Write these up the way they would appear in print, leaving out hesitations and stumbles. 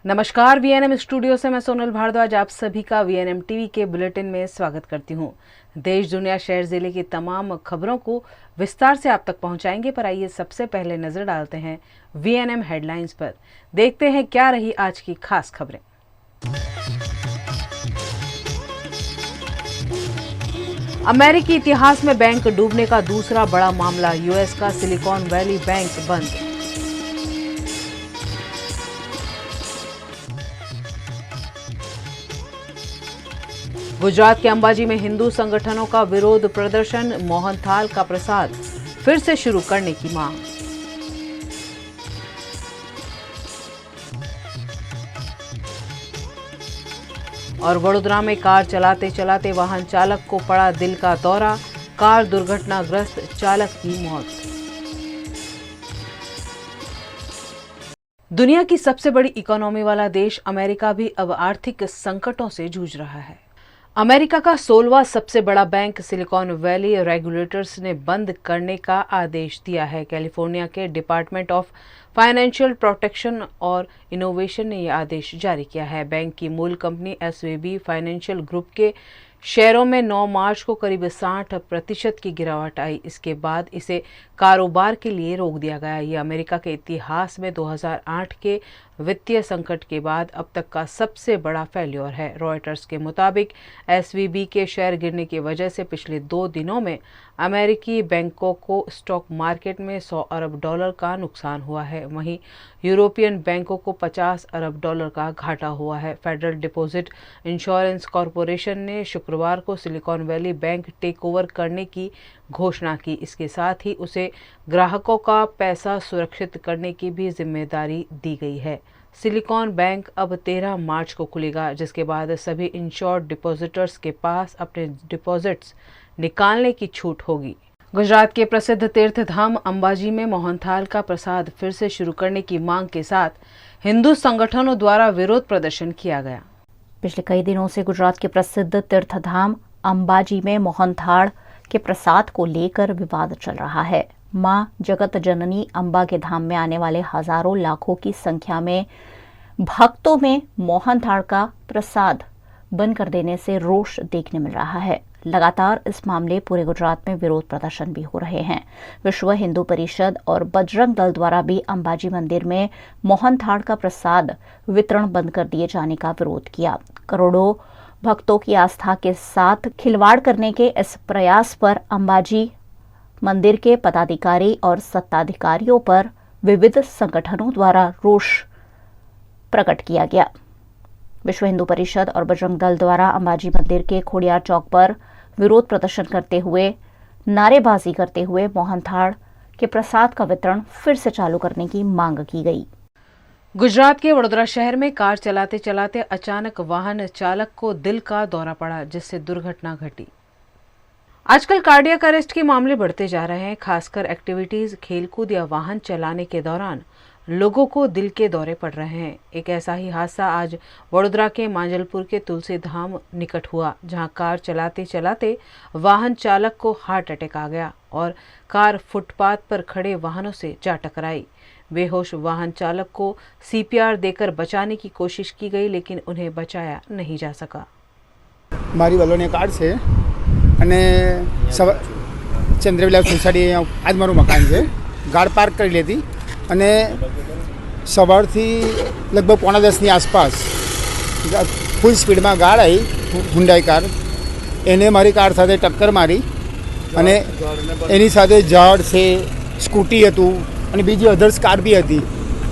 नमस्कार, VNM studio से मैं सोनल भारद्वाज आप सभी का वीएनएम टीवी के बुलेटिन में स्वागत करती हूं। देश, दुनिया, शहर, जिले की तमाम खबरों को विस्तार से आप तक पहुंचाएंगे, पर आइए सबसे पहले नजर डालते हैं वीएनएम हेडलाइंस पर। देखते हैं क्या रही आज की खास खबरें। अमेरिकी इतिहास में बैंक डूबने का दूसरा बड़ा मामला, यूएस का सिलिकॉन वैली बैंक बंद। गुजरात के अंबाजी में हिंदू संगठनों का विरोध प्रदर्शन, मोहनथाल का प्रसाद फिर से शुरू करने की मांग। और वडोदरा में कार चलाते चलाते वाहन चालक को पड़ा दिल का दौरा, कार दुर्घटनाग्रस्त, चालक की मौत। दुनिया की सबसे बड़ी इकोनॉमी वाला देश अमेरिका भी अब आर्थिक संकटों से जूझ रहा है। अमेरिका का 16वां सबसे बड़ा बैंक सिलिकॉन वैली रेगुलेटर्स ने बंद करने का आदेश दिया है। कैलिफोर्निया के डिपार्टमेंट ऑफ फाइनेंशियल प्रोटेक्शन और इनोवेशन ने यह आदेश जारी किया है। बैंक की मूल कंपनी एसवीबी फाइनेंशियल ग्रुप के शेयरों में 9 मार्च को करीब 60% की गिरावट आई। इसके बाद इसे कारोबार के लिए रोक दिया गया। ये अमेरिका के इतिहास में 2008 के वित्तीय संकट के बाद अब तक का सबसे बड़ा फेल्योर है। रॉयटर्स के मुताबिक एसवीबी के शेयर गिरने की वजह से पिछले 2 दिनों में अमेरिकी बैंकों को स्टॉक मार्केट में $100 अरब का नुकसान हुआ है। वहीं यूरोपियन बैंकों को $50 अरब का घाटा हुआ है। फेडरल डिपॉजिट इंश्योरेंस कॉरपोरेशन ने शुक्रवार को Silicon Valley Bank take over करने की घोषणा की। इसके साथ ही उसे ग्राहकों का पैसा सुरक्षित करने की भी जिम्मेदारी दी गई है। सिलिकॉन बैंक अब 13 मार्च को खुलेगा, जिसके बाद सभी इंश्योर्ड डिपॉजिटर्स के पास अपने डिपॉजिट्स निकालने की छूट होगी। गुजरात के प्रसिद्ध तीर्थ धाम अंबाजी में मोहनथाल का प्रसाद फिर से शुरू करने की मांग के साथ हिंदू संगठनों द्वारा विरोध प्रदर्शन किया गया। पिछले कई दिनों से गुजरात के प्रसिद्ध तीर्थ धाम अंबाजी में मोहनथाल के प्रसाद को लेकर विवाद चल रहा है। मां जगत जननी अंबा के धाम में आने वाले हजारों लाखों की संख्या में भक्तों में मोहनथाल का प्रसाद बंद कर देने से रोष देखने मिल रहा है। लगातार इस मामले पूरे गुजरात में विरोध प्रदर्शन भी हो रहे हैं। विश्व हिंदू परिषद और बजरंग दल द्वारा भी अंबाजी मंदिर में मोहनथाल का प्रसाद वितरण बंद कर दिए जाने का विरोध किया। करोड़ों भक्तों की आस्था के साथ खिलवाड़ करने के इस प्रयास पर अंबाजी मंदिर के पदाधिकारी और सत्ताधिकारियों पर विविध संगठनों द्वारा रोष प्रकट किया गया। विश्व हिंदू परिषद और बजरंग दल द्वारा अंबाजी मंदिर के खोड़ियार चौक पर विरोध प्रदर्शन करते हुए नारेबाजी करते हुए मोहनथाल के प्रसाद का वितरण फिर से चालू करने की मांग की गई। गुजरात के वडोदरा शहर में कार चलाते चलाते अचानक वाहन चालक को दिल का दौरा पड़ा, जिससे दुर्घटना घटी। आजकल कार्डियक अरेस्ट के मामले बढ़ते जा रहे हैं। खासकर एक्टिविटीज, खेलकूद या वाहन चलाने के दौरान लोगों को दिल के दौरे पड़ रहे हैं। एक ऐसा ही हादसा आज वडोदरा के मांजलपुर के तुलसी धाम निकट हुआ, जहां कार चलाते चलाते वाहन चालक को हार्ट अटैक आ गया और कार फुटपाथ पर खड़े वाहनों से जा टकराई। बेहोश वाहन चालक को सीपीआर देकर बचाने की कोशिश की गई, लेकिन उन्हें बचाया नहीं जा सका। મારી વલોની કાર્ડ છે અને ચંદ્રવિલાસ સોસાયટી આજ મારું મકાન છે। ગાડ પાર્ક કરી લીધી અને સવારથી લગભગ 9:45ની આસપાસ ફૂલ સ્પીડમાં ગાડ આવી, હુન્ડાઈ કાર, એને મારી કાર સાથે ટક્કર મારી અને એની સાથે ઝાડ છે, સ્કૂટી હતું અને બીજી અધર્સ કાર બી હતી,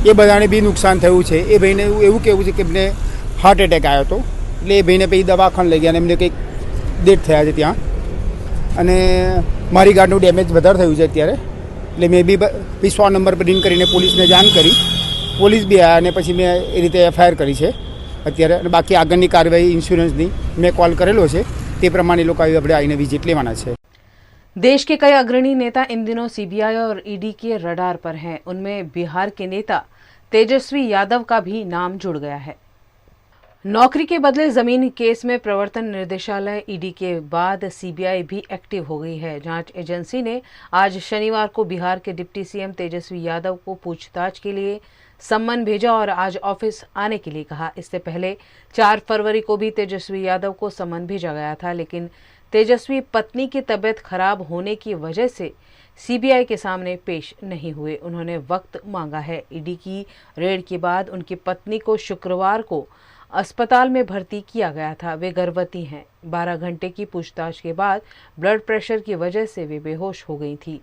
એ બધાને બી નુકસાન થયું છે। એ ભાઈને એવું કહેવું છે કે એમને હાર્ટ એટેક આવ્યો હતો, એટલે એ ભાઈને પછી દવાખાને લઈ ગયા અને એમને કંઈક ડેથ થયા છે ત્યાં। અને મારી ગાડીનું ડેમેજ વધારે થયું છે અત્યારે, એટલે મેં બી 100 નંબર પર રિંગ કરીને પોલીસને જાણ કરી, પોલીસ બી આવ્યા અને પછી મેં એ રીતે એફઆઈઆર કરી છે અત્યારે। અને બાકી આગળની કાર્યવાહી ઇન્સ્યોરન્સની મેં કોલ કરેલો છે, તે પ્રમાણે લોકો આપણે આવીને વિઝિટ લેવાના છે। देश के कई अग्रणी नेता इन दिनों सीबीआई और ईडी के रडार पर हैं। उनमें बिहार के नेता तेजस्वी यादव का भी नाम जुड़ गया है। नौकरी के बदले जमीन केस में प्रवर्तन निदेशालय ईडी के बाद सीबीआई भी एक्टिव हो गई है। जांच एजेंसी ने आज शनिवार को बिहार के डिप्टी सीएम तेजस्वी यादव को पूछताछ के लिए सम्मन भेजा और आज ऑफिस आने के लिए कहा। इससे पहले 4 फरवरी को भी तेजस्वी यादव को सम्मन भेजा गया था, लेकिन तेजस्वी पत्नी की तबीयत खराब होने की वजह से सीबीआई के सामने पेश नहीं हुए। उन्होंने वक्त मांगा है। ईडी की रेड के बाद उनकी पत्नी को शुक्रवार को अस्पताल में भर्ती किया गया था। वे गर्भवती हैं। 12 घंटे की पूछताछ के बाद ब्लड प्रेशर की वजह से वे बेहोश हो गई थी।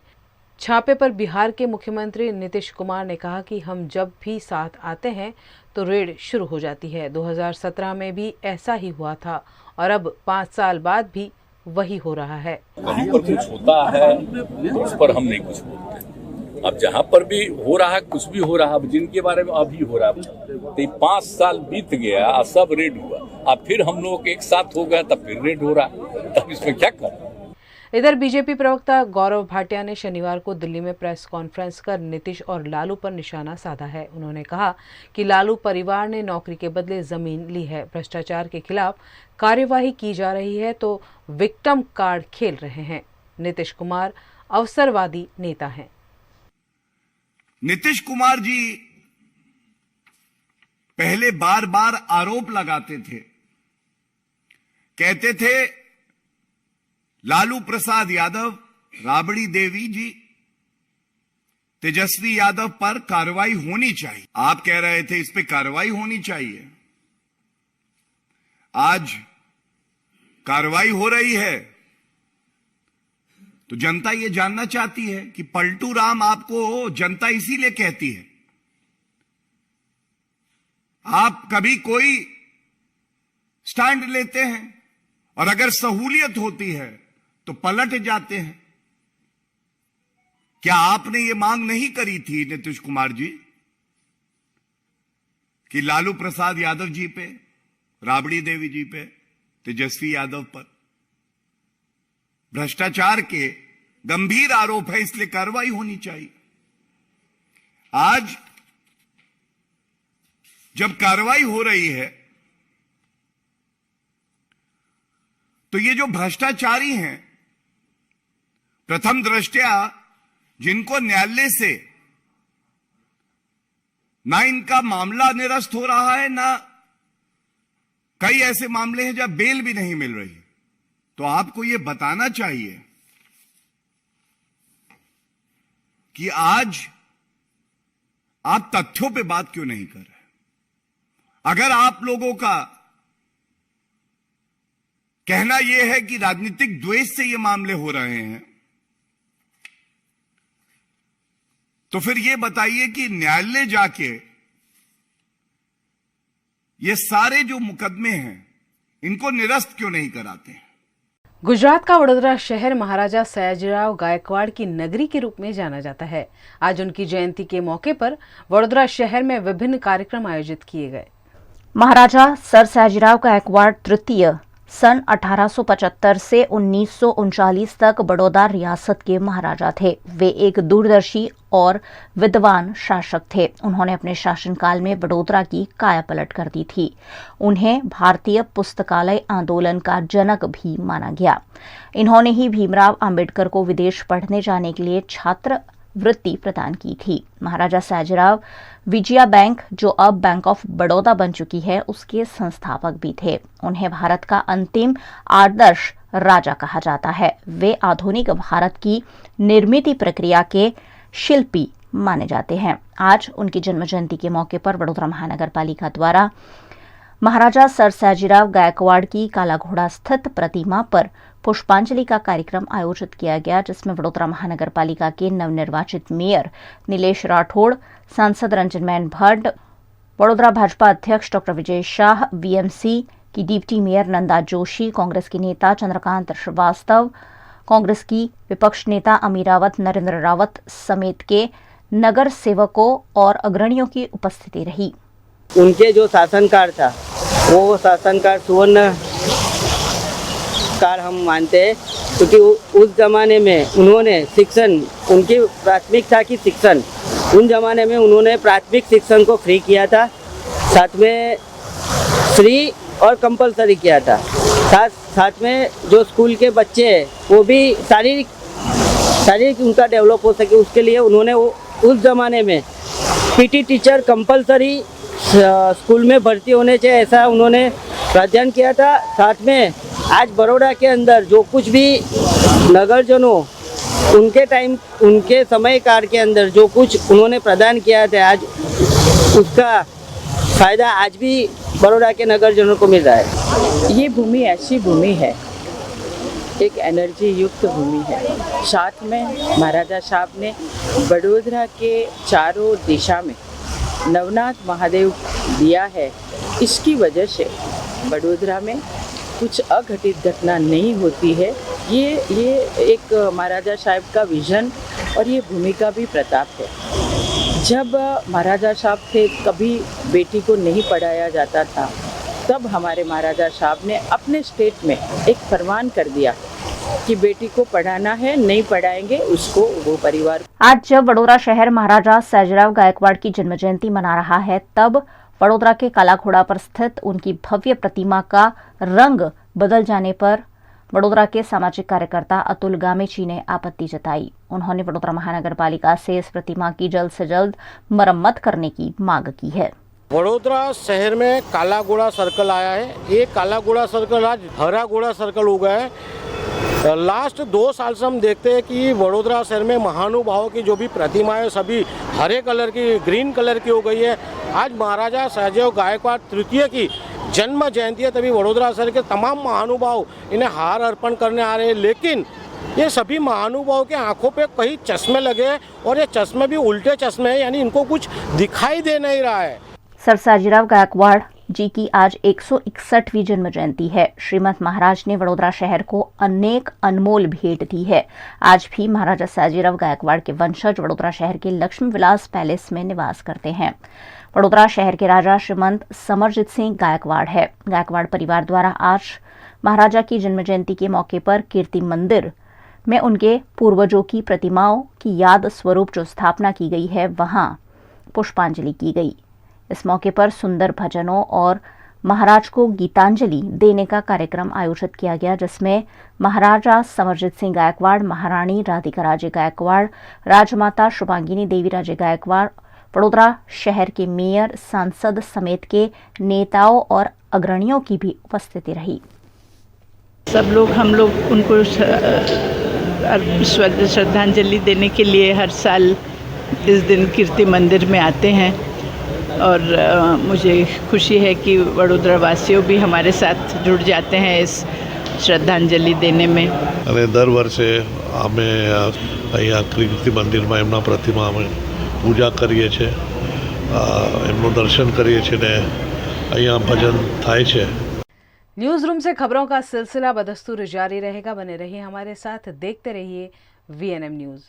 छापे पर बिहार के मुख्यमंत्री नीतीश कुमार ने कहा कि हम जब भी साथ आते हैं तो रेड शुरू हो जाती है। 2017 में भी ऐसा ही हुआ था और अब 5 साल बाद भी वही हो रहा है। कहीं पर कुछ होता है तो उस पर हम नहीं कुछ बोलते। अब जहाँ पर भी हो रहा है, कुछ भी हो रहा है, जिनके बारे में अभी हो रहा है, तो 5 साल बीत गया, सब रेड हुआ, अब फिर हम लोग एक साथ हो गया, तब फिर रेड हो रहा है, तब इसमें क्या कर। इधर बीजेपी प्रवक्ता गौरव भाटिया ने शनिवार को दिल्ली में प्रेस कॉन्फ्रेंस कर नीतीश और लालू पर निशाना साधा है। उन्होंने कहा कि लालू परिवार ने नौकरी के बदले जमीन ली है। भ्रष्टाचार के खिलाफ कार्यवाही की जा रही है तो विक्टिम कार्ड खेल रहे हैं। नीतीश कुमार अवसरवादी नेता हैं। नीतीश कुमार जी पहले बार बार आरोप लगाते थे, कहते थे लालू प्रसाद यादव, राबड़ी देवी जी, तेजस्वी यादव पर कार्रवाई होनी चाहिए। आप कह रहे थे इस पे कार्रवाई होनी चाहिए। आज कार्रवाई हो रही है तो जनता ये जानना चाहती है कि पलटू राम आपको जनता इसीलिए कहती है। आप कभी कोई स्टैंड लेते हैं और अगर सहूलियत होती है तो पलट जाते हैं। क्या आपने ये मांग नहीं करी थी नीतीश कुमार जी कि लालू प्रसाद यादव जी पे, राबड़ी देवी जी पे, तेजस्वी यादव पर भ्रष्टाचार के गंभीर आरोप है, इसलिए कार्रवाई होनी चाहिए। आज जब कार्रवाई हो रही है तो ये जो भ्रष्टाचारी हैं, प्रथम दृष्टया जिनको न्यायालय से ना इनका मामला निरस्त हो रहा है, ना कई ऐसे मामले हैं जहां बेल भी नहीं मिल रही, तो आपको यह बताना चाहिए कि आज आप तथ्यों पे बात क्यों नहीं कर रहे। अगर आप लोगों का कहना यह है कि राजनीतिक द्वेष से ये मामले हो रहे हैं, तो फिर ये बताइए कि न्यायालय जाके ये सारे जो मुकदमे हैं इनको निरस्त क्यों नहीं कराते हैं। गुजरात का वडोदरा शहर महाराजा सयाजीराव गायकवाड़ की नगरी के रूप में जाना जाता है। आज उनकी जयंती के मौके पर वडोदरा शहर में विभिन्न कार्यक्रम आयोजित किए गए। महाराजा सर सयाजीराव गायकवाड़ तृतीय सन 1875 से 1939 तक बड़ौदा रियासत के महाराजा थे। वे एक दूरदर्शी और विद्वान शासक थे। उन्होंने अपने शासनकाल में बड़ोदरा की कायापलट कर दी थी। उन्हें भारतीय पुस्तकालय आंदोलन का जनक भी माना गया। इन्होंने ही भीमराव अंबेडकर को विदेश पढ़ने जाने के लिए छात्र वृत्ति प्रदान की थी। महाराजा सयाजीराव विजया बैंक, जो अब बैंक ऑफ बड़ौदा बन चुकी है, उसके संस्थापक भी थे। उन्हें भारत का अंतिम आदर्श राजा कहा जाता है। वे आधुनिक भारत की निर्मित प्रक्रिया के शिल्पी माने जाते हैं। आज उनकी जन्म जयंती के मौके पर वडोदरा महानगर पालिका द्वारा महाराजा सर सयाजीराव गायकवाड़ की काला घोड़ा स्थित प्रतिमा पर पुष्पांजलि का कार्यक्रम आयोजित किया गया, जिसमें वडोदरा महानगर पालिका के नवनिर्वाचित मेयर नीलेश राठौड़, सांसद रंजन भट्ट, वडोदरा भाजपा अध्यक्ष डॉक्टर विजय शाह, वीएमसी की डिप्टी मेयर नंदा जोशी, कांग्रेस के नेता चंद्रकांत श्रीवास्तव, कांग्रेस की विपक्ष नेता अमीरावत नरेंद्र रावत समेत के नगर सेवकों और अग्रणियों की उपस्थिति रही। उनके जो शासनकाल था वो शासनकाल सुवर्ण काल हम मानते हैं, क्योंकि उस जमाने में उन्होंने शिक्षण, उनकी प्राथमिकता की शिक्षण, उन जमाने में उन्होंने प्राथमिक शिक्षण को फ्री किया था, साथ में फ्री और कंपलसरी किया था। साथ में जो स्कूल के बच्चे हैं वो भी शारीरिक उनका डेवलप हो सके, उसके लिए उन्होंने उस जमाने में पीटी टीचर कंपलसरी स्कूल में भर्ती होने चाहिए, ऐसा उन्होंने प्रावधान किया था। साथ में आज बड़ौदा के अंदर जो कुछ भी नगरजनों उनके टाइम, उनके समय काल के अंदर जो कुछ उन्होंने प्रदान किया था, आज उसका फायदा आज भी बड़ौदा के नगरजनों को मिल रहा है। ये भूमि ऐसी भूमि है, एक एनर्जी युक्त भूमि है। साथ में महाराजा साहब ने बड़ौदा के चारों दिशा में नवनाथ महादेव दिया है। इसकी वजह से बड़ौदा में कुछ अघटित घटना नहीं होती है। ये एक महाराजा साहब का विजन और ये भूमि का भी प्रताप है। जब महाराजा साहब थे कभी बेटी को नहीं पढ़ाया जाता था, तब हमारे महाराजा साहब ने अपने स्टेट में एक फरमान कर दिया कि बेटी को पढ़ाना है, नहीं पढ़ाएंगे उसको वो परिवार। आज जब वडोदरा शहर महाराजा सयाजीराव गायकवाड़ की जन्म जयंती मना रहा है, तब वडोदरा के काला घोड़ा पर स्थित उनकी भव्य प्रतिमा का रंग बदल जाने पर वडोदरा के सामाजिक कार्यकर्ता अतुल गामेची ने आपत्ति जताई। उन्होंने वडोदरा महानगर पालिका से इस प्रतिमा की जल्द से जल्द मरम्मत करने की मांग की है। वडोदरा शहर में काला घोड़ा सर्कल आया है। ये काला घोड़ा सर्कल आज हरा घोड़ा सर्कल हो गया है। लास्ट 2 साल से हम देखते हैं कि वडोदरा शहर में महानुभावों की जो भी प्रतिमाएं सभी हरे कलर की, ग्रीन कलर की हो गई है। आज महाराजा सयाजीराव गायकवाड़ तृतीय की जन्म जयंती है, तभी वडोदरा शहर के तमाम महानुभाव इन्हें हार अर्पण करने आ रहे हैं। लेकिन ये सभी महानुभावों के आंखों पे कई चश्मे लगे हैं और ये चश्मे भी उल्टे चश्मे हैं, यानी इनको कुछ दिखाई दे नहीं रहा है। सर सयाजीराव गायकवाड़ जी की आज 161वीं जन्म जयंती है। श्रीमंत महाराज ने वडोदरा शहर को अनेक अनमोल भेंट दी है। आज भी महाराजा सयाजीराव गायकवाड़ के वंशज वडोदरा शहर के लक्ष्मी विलास पैलेस में निवास करते हैं। वडोदरा शहर के राजा श्रीमंत समरजीत सिंह गायकवाड़ है। गायकवाड़ परिवार द्वारा आज महाराजा की जन्म जयंती के मौके पर कीर्ति मंदिर में उनके पूर्वजों की प्रतिमाओं की याद स्वरूप जो स्थापना की गई है, वहां पुष्पांजलि की गई। इस मौके पर सुंदर भजनों और महाराज को गीतांजलि देने का कार्यक्रम आयोजित किया गया, जिसमें महाराजा समरजीत सिंह गायकवाड़, महारानी राधिका राजे गायकवाड़, राजमाता शुभांगिनी देवी राजे गायकवाड़, वडोदरा शहर के मेयर, सांसद समेत के नेताओं और अग्रणियों की भी उपस्थिति रही। सब लोग, हम लोग उनको श्रद्धांजलि देने के लिए हर साल इस दिन कीर्ति मंदिर में आते हैं और मुझे खुशी है कि वडोदरा वासियों भी हमारे साथ जुड़ जाते हैं इस श्रद्धांजलि देने में। અને દર વર્ષે અમે અહીંયા કીર્તિ મંદિરમાં એમના પ્રતિમા અમે પૂજા કરીએ છીએ, એમનું દર્શન કરીએ છીએ ને અહીંયા ભજન થાય છે। न्यूज रूम से खबरों का सिलसिला बदस्तूर जारी रहेगा। बने रहिए हमारे साथ, देखते रहिए VNM न्यूज।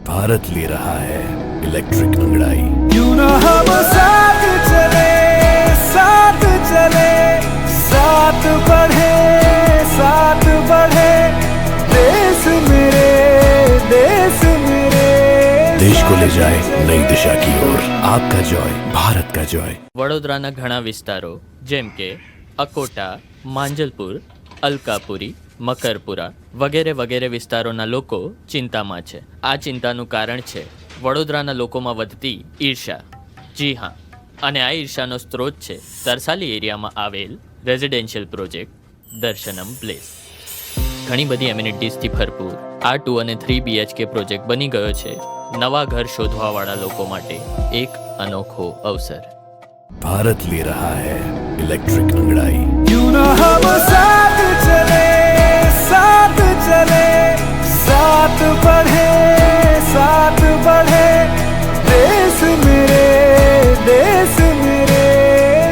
भारत ले रहा है इलेक्ट्रिक अंगड़ाई। क्यों ना हम साथ चले, साथ चले, साथ बढ़े, साथ बढ़े, देश मेरे, देश मेरे। देश को ले जाए नई दिशा की ओर। आपका जॉय, भारत का जॉय। વડોદરાના ઘણા વિસ્તારો જેમ કે અકોટા, માંજલપુર, અલકાપુરી, મકરપુરા વગેરે વગેરે વિસ્તારોના લોકો ચિંતામાં છે। આ ચિંતાનું કારણ છે વડોદરાના લોકોમાં વધતી ઈર્ષા। જી હા, અને આ ઈર્ષાનો સ્ત્રોત છે તરસાલી એરિયામાં આવેલ રેઝિડેન્શિયલ પ્રોજેક્ટ દર્શનમ પ્લેસ। ઘણી બધી એમિનિટીઝથી ભરપૂર આ 2 અને 3 BHK પ્રોજેક્ટ બની ગયો છે નવા ઘર શોધવાવાળા લોકો માટે એક અનોખો અવસર। भारत ले रहा है इलेक्ट्रिक अंगड़ाई। क्यों ना हम साथ चले, साथ चले, साथ बढ़े, साथ बढ़े, देश मेरे, देश मेरे।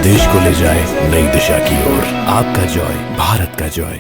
देश को ले जाए नई दिशा की ओर। आपका जॉय, भारत का जॉय।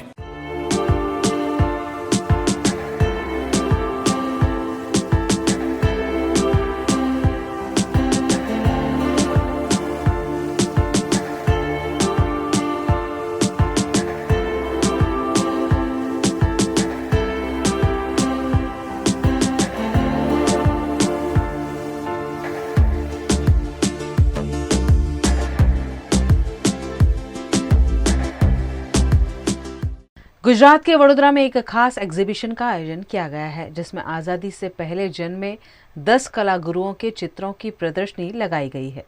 गुजरात के वडोदरा में एक खास एग्जीबिशन का आयोजन किया गया है, जिसमें आज़ादी से पहले जन्मे 10 कला गुरुओं के चित्रों की प्रदर्शनी लगाई गई है।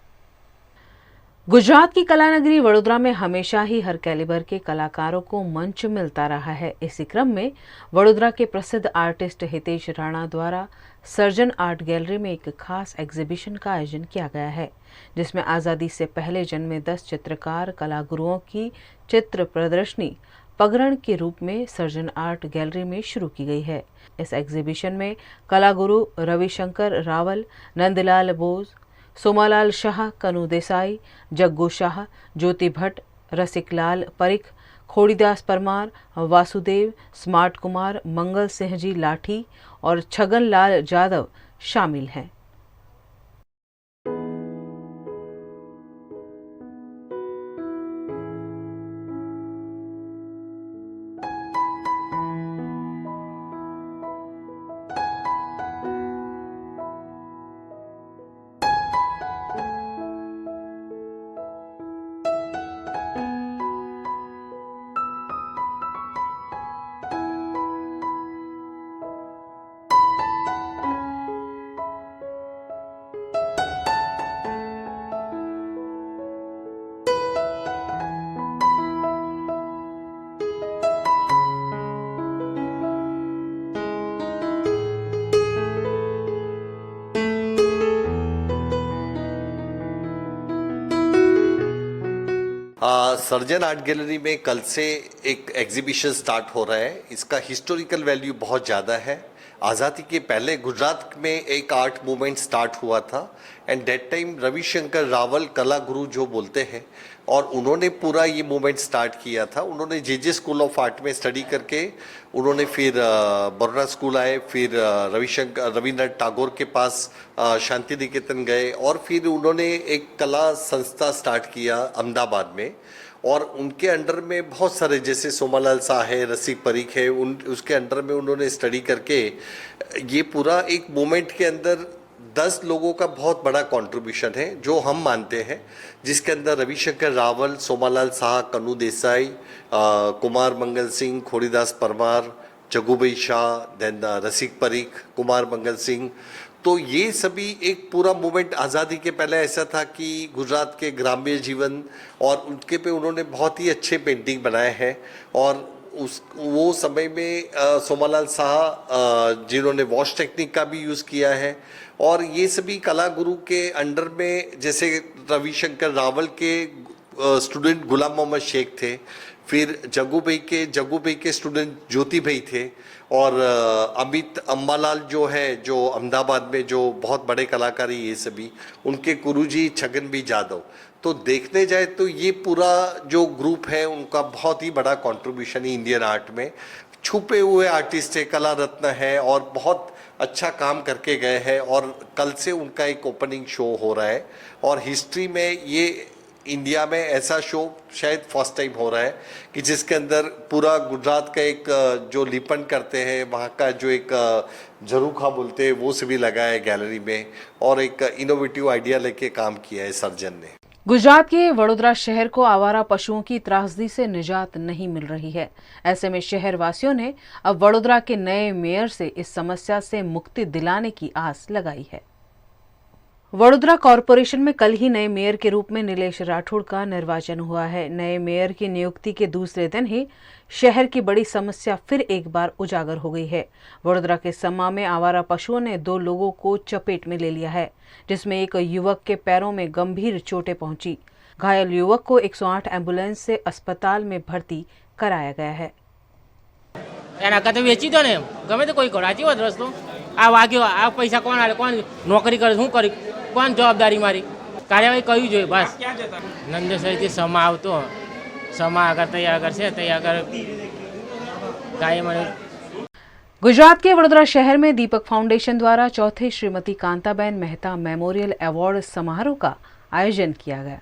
गुजरात की कला नगरी वडोदरा में हमेशा ही हर कैलिबर के कलाकारों को मंच मिलता रहा है। इसी क्रम में वडोदरा के प्रसिद्ध आर्टिस्ट हितेश राणा द्वारा सर्जन आर्ट गैलरी में एक खास एग्जीबिशन का आयोजन किया गया है, जिसमें आज़ादी से पहले जन्मे 10 चित्रकार कला गुरुओं की चित्र प्रदर्शनी पगरण के रूप में सर्जन आर्ट गैलरी में शुरू की गई है। इस एग्जीबिशन में कला गुरु रविशंकर रावल, नंदलाल बोस, सोमालाल शाह, कनु देसाई, जग्गू शाह, ज्योति भट्ट, रसिकलाल परिख, खोड़ीदास परमार, वासुदेव, स्मार्ट कुमार, मंगल सिंह जी लाठी और छगन लाल जादव शामिल हैं। सर्जन आर्ट गैलरी में कल से एक एग्जीबिशन स्टार्ट हो रहा है। इसका हिस्टोरिकल वैल्यू बहुत ज़्यादा है। आज़ादी के पहले गुजरात में एक आर्ट मूवमेंट स्टार्ट हुआ था and that time Ravishankar Rawal कला गुरु जो बोलते हैं, और उन्होंने पूरा ये मूवमेंट स्टार्ट किया था। उन्होंने जे स्कूल ऑफ आर्ट में स्टडी करके उन्होंने फिर बड़ौदा स्कूल आए, फिर रविन्द्रनाथ टैगोर के पास शांति निकेतन गए और फिर उन्होंने एक कला संस्था स्टार्ट किया अहमदाबाद में, और उनके अंडर में बहुत सारे जैसे सोमालाल शाह है, रसिक परीख है, उसके अंडर में उन्होंने स्टडी करके ये पूरा एक मूवमेंट के अंदर 10 लोगों का बहुत बड़ा कंट्रीब्यूशन है जो हम मानते हैं, जिसके अंदर रविशंकर रावल, सोमालाल शाह, कनु देसाई, कुमार मंगल सिंह, खोड़ीदास परमार, जग्गूभाई शाह, देन रसिक परीख, कुमार मंगल सिंह। तो ये सभी एक पूरा मूवमेंट आज़ादी के पहले ऐसा था कि गुजरात के ग्राम्य जीवन और उनके पे उन्होंने बहुत ही अच्छे पेंटिंग बनाए हैं। और वो समय में सोमालाल शाह जिन्होंने वॉश टेक्निक का भी यूज़ किया है, और ये सभी कला गुरु के अंडर में जैसे रविशंकर रावल के स्टूडेंट गुलाम मोहम्मद शेख थे, फिर जग्गूभाई के स्टूडेंट ज्योति भाई थे, और अमित अम्बालाल जो है जो अहमदाबाद में जो बहुत बड़े कलाकार ये सभी उनके गुरुजी छगन भी जादव। तो देखने जाए तो ये पूरा जो ग्रुप है उनका बहुत ही बड़ा कंट्रीब्यूशन है इंडियन आर्ट में। छुपे हुए आर्टिस्ट है, कला रत्न है और बहुत अच्छा काम करके गए हैं, और कल से उनका एक ओपनिंग शो हो रहा है। और हिस्ट्री में ये इंडिया में ऐसा शो शायद फर्स्ट टाइम हो रहा है कि जिसके अंदर पूरा गुजरात का एक जो लिपन करते हैं वहाँ का जो एक झरोखा बोलते हैं वो सभी लगा है गैलरी में, और एक इनोवेटिव आइडिया लेके काम किया है सर्जन ने। गुजरात के वडोदरा शहर को आवारा पशुओं की त्रासदी से निजात नहीं मिल रही है। ऐसे में शहर वासियों ने अब वडोदरा के नए मेयर से इस समस्या से मुक्ति दिलाने की आस लगाई है। वडोदरा कॉरपोरेशन में कल ही नए मेयर के रूप में नीलेश राठौड़ का निर्वाचन हुआ है। नए मेयर की नियुक्ति के दूसरे दिन ही शहर की बड़ी समस्या फिर एक बार उजागर हो गई है। वडोदरा के सम्मा में आवारा पशुओं ने 2 लोगों को चपेट में ले लिया है, जिसमें एक युवक के पैरों में गंभीर चोटें पहुंची। घायल युवक को 108 एम्बुलेंस से अस्पताल में भर्ती कराया गया है। वेची दो ने गमे तो कोई कराची होत रस्तो आ वाग्यो आ पैसा कोण आले कोण नौकरी करे हूँ करी कोण जवाबदारी मारी कार्यवाही करवी જોઈએ बस। नंदेसरથી સમા આવતો સમા અગર તૈયાર કરશે તૈયાર કર ગાય મને। गुजरात के वडोदरा शहर में दीपक फाउंडेशन द्वारा चौथे श्रीमती कांताबेन मेहता मेमोरियल अवार्ड समारोह का आयोजन किया गया।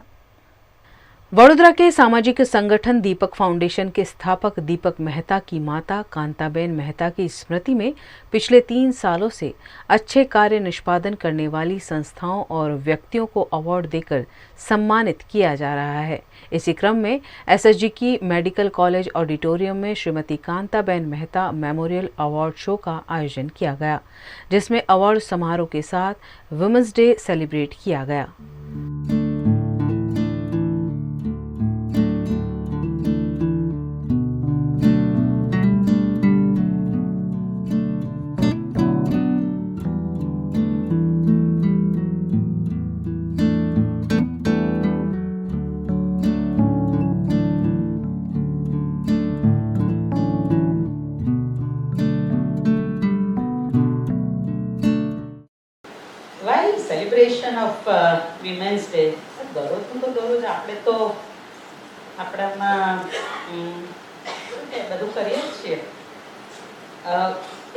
वडोदरा के सामाजिक संगठन दीपक फाउंडेशन के स्थापक दीपक मेहता की माता कांताबेन मेहता की स्मृति में पिछले 3 सालों से अच्छे कार्य निष्पादन करने वाली संस्थाओं और व्यक्तियों को अवार्ड देकर सम्मानित किया जा रहा है। इसी क्रम में एसएसजी की मेडिकल कॉलेज ऑडिटोरियम में Shrimati Kantaben Mehta memorial award show का आयोजन किया गया, जिसमें अवार्ड समारोह के साथ वुमेन्स डे सेलिब्रेट किया गया। સેલિબ્રેશન ઓફ વિમેન્સ ડે દરરોજનું તો દરરોજ આપણે તો આપણામાં બધું કરીએ જ છીએ.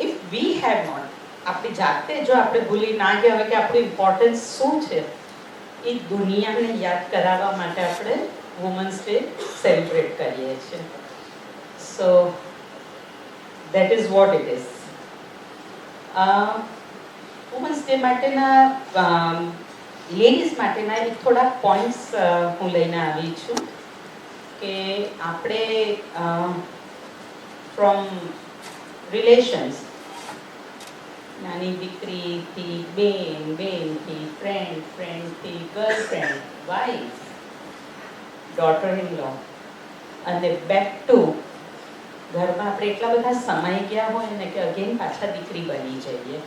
ઇફ વી હેવ નોટ આપણી જાતે જો આપણે ભૂલી ના ગયા હોય કે આપણું ઇમ્પોર્ટન્સ શું છે, એ દુનિયાને યાદ કરાવવા માટે આપણે વુમન્સ ડે સેલિબ્રેટ કરીએ છીએ. So that is what it is. Women's day માટેના લેડીઝ માટેના એક થોડા પોઈન્ટ્સ હું લઈને આવી છું કે આપણે ફ્રોમ રિલેશન્સ, નાની દીકરીથી બેન, બેનથી ફ્રેન્ડ, ફ્રેન્ડથી girlfriend, wife, daughter in law અને બેક ટુ ઘરમાં આપણે એટલા બધા સમાઈ ગયા હોય ને કે અગેન પાછા દીકરી બની જઈએ,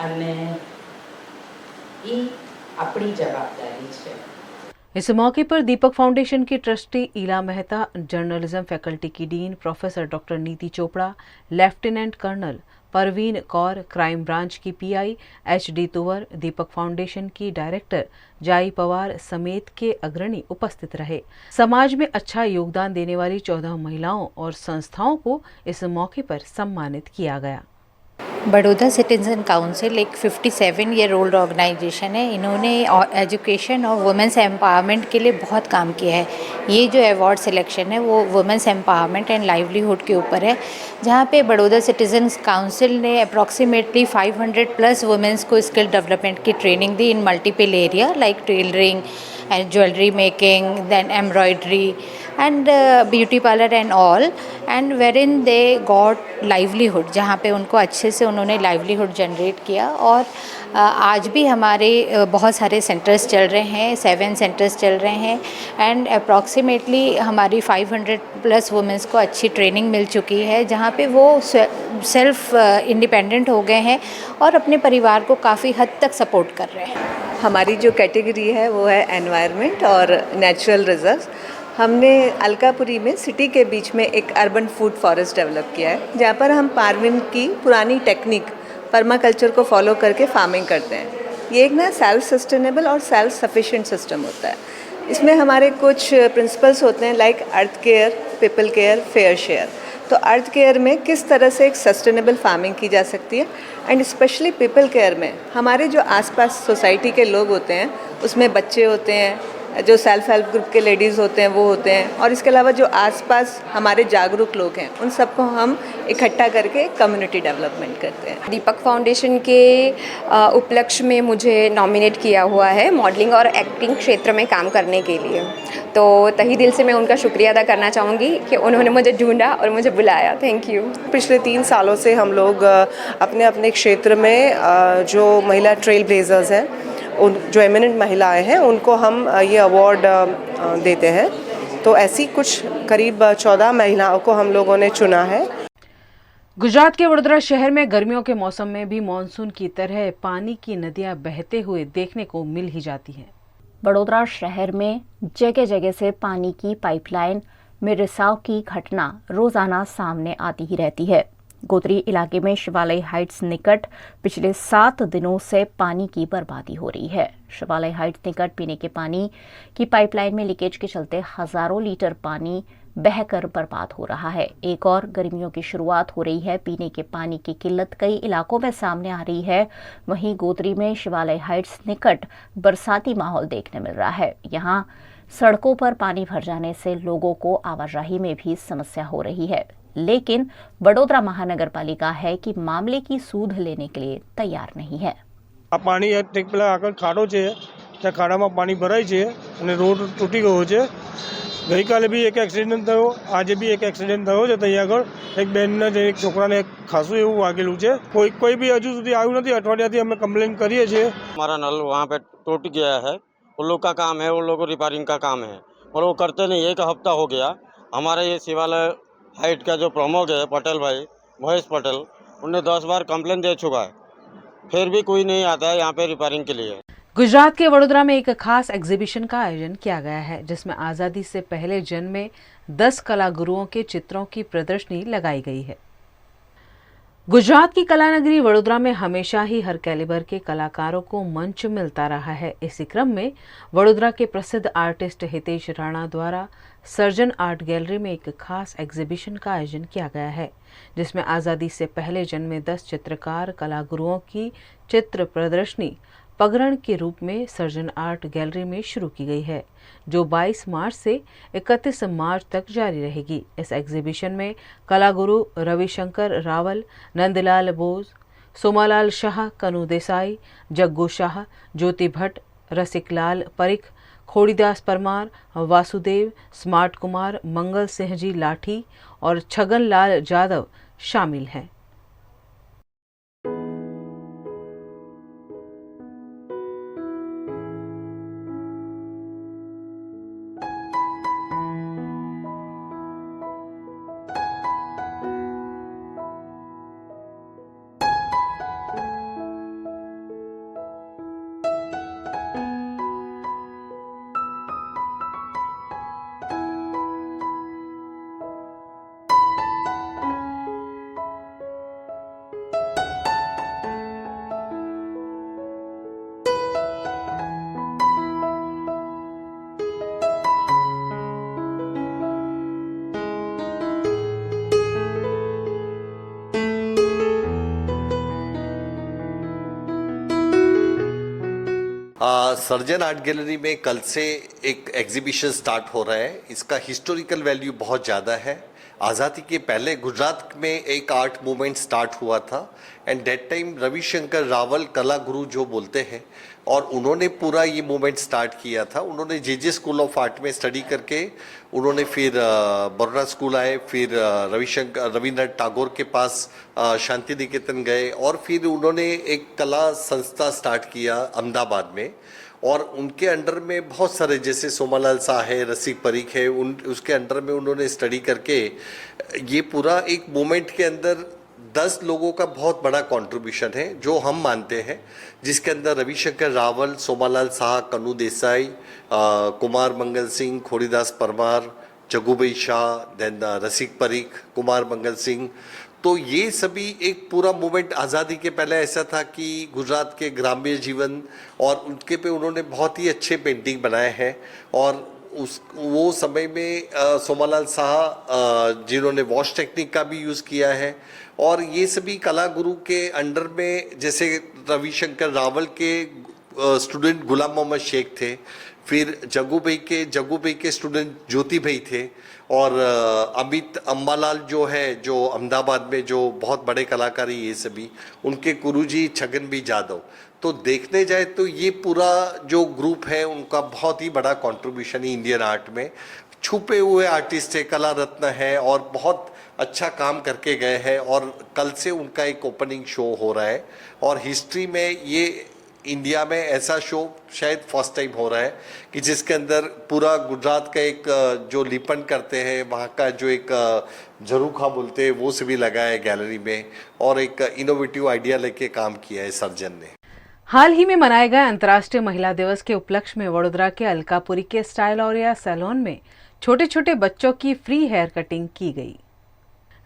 અને એ આપણી જવાબદારી છે. इस मौके पर दीपक फाउंडेशन की trustee Ila Mehta, journalism faculty की dean professor doctor Neeti Chopra, lieutenant colonel Parveen Kaur, crime branch की PI HD Tuvar, Deepak foundation की डायरेक्टर जाई पवार समेत के अग्रणी उपस्थित रहे। समाज में अच्छा योगदान देने वाली 14 महिलाओं और संस्थाओं को इस मौके पर सम्मानित किया गया। बड़ौदा सिटीजन काउंसिल एक 57 ईयर ओल्ड ऑर्गेनाइजेशन है। इन्होंने एजुकेशन और वुमेंस एम्पावरमेंट के लिए बहुत काम किया है। ये जो अवार्ड सिलेक्शन है वो वुमेंस एम्पावरमेंट एंड लाइवलीहुड के ऊपर है, जहाँ पे बड़ौदा सिटीजन काउंसिल ने अप्रॉक्सीमेटली 500 प्लस वुमेंस को स्किल डेवलपमेंट की training the in multiple area like tailoring and jewelry making, then embroidery and beauty parlor and all, and wherein they got livelihood, जहाँ पे उनको अच्छे से उन्होंने livelihood generate किया। और आज भी हमारे बहुत सारे सेंटर्स चल रहे हैं, 7 सेंटर्स चल रहे हैं एंड अप्रॉक्सीमेटली हमारी 500 प्लस वुमेंस को अच्छी ट्रेनिंग मिल चुकी है, जहाँ पे वो सेल्फ इंडिपेंडेंट हो गए हैं और अपने परिवार को काफ़ी हद तक सपोर्ट कर रहे हैं। हमारी जो कैटेगरी है वो है एनवायरनमेंट और नेचुरल रिजर्व्स। हमने अलकापुरी में सिटी के बीच में एक अर्बन फूड फॉरेस्ट डेवलप किया है, जहाँ पर हम पार्विन की पुरानी टेक्निक पर्माकल्चर को फॉलो करके फार्मिंग करते हैं। ये एक ना सेल्फ सस्टेनेबल और सेल्फ सफिशिएंट सिस्टम होता है। इसमें हमारे कुछ प्रिंसिपल्स होते हैं like earth care, people care, fair share. तो अर्थ केयर में किस तरह से एक सस्टेनेबल फार्मिंग की जा सकती है एंड स्पेशली पीपल केयर में हमारे जो आसपास सोसाइटी के लोग होते हैं, उसमें बच्चे होते हैं, जो सेल्फ हेल्प ग्रुप के लेडीज़ होते हैं वो होते हैं, और इसके अलावा जो आसपास हमारे जागरूक लोग हैं उन सबको हम इकट्ठा करके कम्युनिटी डेवलपमेंट करते हैं। दीपक फाउंडेशन के उपलक्ष्य में मुझे नॉमिनेट किया हुआ है मॉडलिंग और एक्टिंग क्षेत्र में काम करने के लिए, तो तहे दिल से मैं उनका शुक्रिया अदा करना चाहूँगी कि उन्होंने मुझे ढूंढा और मुझे बुलाया। Thank you. पिछले 3 सालों से हम लोग अपने अपने क्षेत्र में जो महिला ट्रेल ब्लेजर्स हैं, उन जो एमिनेंट महिलाएं हैं उनको हम ये अवार्ड देते हैं। तो ऐसी कुछ करीब 14 महिलाओं को हम लोगों ने चुना है। गुजरात के वडोदरा शहर में गर्मियों के मौसम में भी मानसून की तरह पानी की नदियां बहते हुए देखने को मिल ही जाती हैं। वडोदरा शहर में जगह जगह से पानी की पाइपलाइन में रिसाव की घटना रोजाना सामने आती ही रहती है। गोत्री इलाके में शिवालय हाइट्स निकट पिछले 7 दिनों से पानी की बर्बादी हो रही है। शिवालय हाइट्स निकट पीने के पानी की पाइपलाइन में लीकेज के चलते हजारों लीटर पानी बहकर बर्बाद हो रहा है। एक और गर्मियों की शुरुआत हो रही है, पीने के पानी की किल्लत कई इलाकों में सामने आ रही है। वहीं गोत्री में शिवालय हाइट्स निकट बरसाती माहौल देखने मिल रहा है। यहाँ सड़कों पर पानी भर जाने से लोगों को आवाजाही में भी समस्या हो रही है, लेकिन वडोदरा महानगर पालिका है कि मामले की सूध लेने के लिए तैयार नहीं है। આ પાણી એક પેલા આગળ ખાડો છે, ત્યાં ખાડામાં પાણી ભરાય છે અને રોડ તૂટી ગયો છે। ગઈકાલે બી એક એક્સિડન્ટ થયો, આજે બી એક એક્સિડન્ટ થયો છે। ત્યાં આગળ એક બેનને એક છોકરાને ખાસું એવું વાગેલું છે। કોઈ બી હજુ સુધી આવ્યું નથી। અઠવાડિયાથી અમે કમ્પ્લેન કરીએ છીએ। हमारा नल वहाँ पे टूट गया है, उन लोग का काम है, उन लोग को रिपेयरिंग का काम है और वो करते नहीं। एक हफ्ता हो गया। हमारे ये शिवालय हाइट का जो प्रमुख है पटेल भाई महेश पटेल, उन्हें 10 बार कंप्लेन दे चुका है, फिर भी कोई नहीं आता है यहाँ पे रिपेयरिंग के लिए। गुजरात के वडोदरा में एक खास एग्जीबिशन का आयोजन किया गया है, जिसमें आज़ादी से पहले जन्मे 10 कलागुरुओं के चित्रों की प्रदर्शनी लगाई गई है। गुजरात की कला नगरी वडोदरा में हमेशा ही हर कैलिबर के कलाकारों को मंच मिलता रहा है। इसी क्रम में वडोदरा के प्रसिद्ध आर्टिस्ट हितेश राणा द्वारा सर्जन आर्ट गैलरी में एक खास एग्जीबिशन का आयोजन किया गया है, जिसमें आज़ादी से पहले जन्मे 10 चित्रकार कलागुरुओं की चित्र प्रदर्शनी पगरण के रूप में सर्जन आर्ट गैलरी में शुरू की गई है, जो 22 मार्च से 31 मार्च तक जारी रहेगी। इस एग्जीबिशन में कलागुरु रविशंकर रावल, नंदलाल बोस, सोमालाल शाह, कनु देसाई, जग्गू शाह, ज्योति भट्ट, रसिकलाल परिख, खोड़ीदास परमार, वासुदेव, स्मार्ट कुमार, मंगल सिंह जी लाठी और छगन लाल जादव शामिल हैं। सर्जन आर्ट गैलरी में कल से एक एग्जीबिशन स्टार्ट हो रहा है। इसका हिस्टोरिकल वैल्यू बहुत ज़्यादा है। आज़ादी के पहले गुजरात में एक आर्ट मूवमेंट स्टार्ट हुआ था and that time Ravishankar Rawal कला गुरु जो बोलते हैं, और उन्होंने पूरा ये मूवमेंट स्टार्ट किया था। उन्होंने जे स्कूल ऑफ आर्ट में स्टडी करके उन्होंने फिर बरोड़ा स्कूल आए, फिर रविन्द्रनाथ टैगोर के पास शांति निकेतन गए और फिर उन्होंने एक कला संस्था स्टार्ट किया अहमदाबाद में, और उनके अंडर में बहुत सारे जैसे सोमालाल शाह है, रसिक परीख है, उसके अंडर में उन्होंने स्टडी करके ये पूरा एक मूवमेंट के अंदर 10 लोगों का बहुत बड़ा कंट्रीब्यूशन है जो हम मानते हैं, जिसके अंदर रविशंकर रावल, सोमालाल शाह, कनु देसाई, कुमार मंगल सिंह, खोड़ीदास परमार, जगूभाई शाह, देन रसिक परीख, कुमार मंगल सिंह। तो ये सभी एक पूरा मूवमेंट आज़ादी के पहले ऐसा था कि गुजरात के ग्राम्य जीवन और उनके पे उन्होंने बहुत ही अच्छे पेंटिंग बनाए हैं। और वो समय में सोमालाल शाह जिन्होंने वॉश टेक्निक का भी यूज़ किया है, और ये सभी कला गुरु के अंडर में जैसे रविशंकर रावल के स्टूडेंट गुलाम मोहम्मद शेख थे, फिर जग्गू भाई के स्टूडेंट ज्योति भाई थे, और अमित अम्बालाल जो है जो अहमदाबाद में जो बहुत बड़े कलाकार हैं, ये सभी उनके गुरुजी छगन भी जादव। तो देखने जाए तो ये पूरा जो ग्रुप है उनका बहुत ही बड़ा कंट्रीब्यूशन है इंडियन आर्ट में। छुपे हुए आर्टिस्ट है, कला रत्न है और बहुत अच्छा काम करके गए हैं, और कल से उनका एक ओपनिंग शो हो रहा है। और हिस्ट्री में ये इंडिया में ऐसा शो शायद फर्स्ट टाइम हो रहा है कि जिसके अंदर पूरा गुजरात का एक जो लिपन करते हैं, वहाँ का जो एक झरोखा बोलते हैं, वो सभी लगा है गैलरी में, और एक इनोवेटिव आइडिया लेके काम किया है सर्जन ने। हाल ही में मनाए गए अंतर्राष्ट्रीय महिला दिवस के उपलक्ष्य में वडोदरा के अलकापुरी के स्टाइलौरिया सैलून में छोटे छोटे बच्चों की फ्री हेयर कटिंग की गई।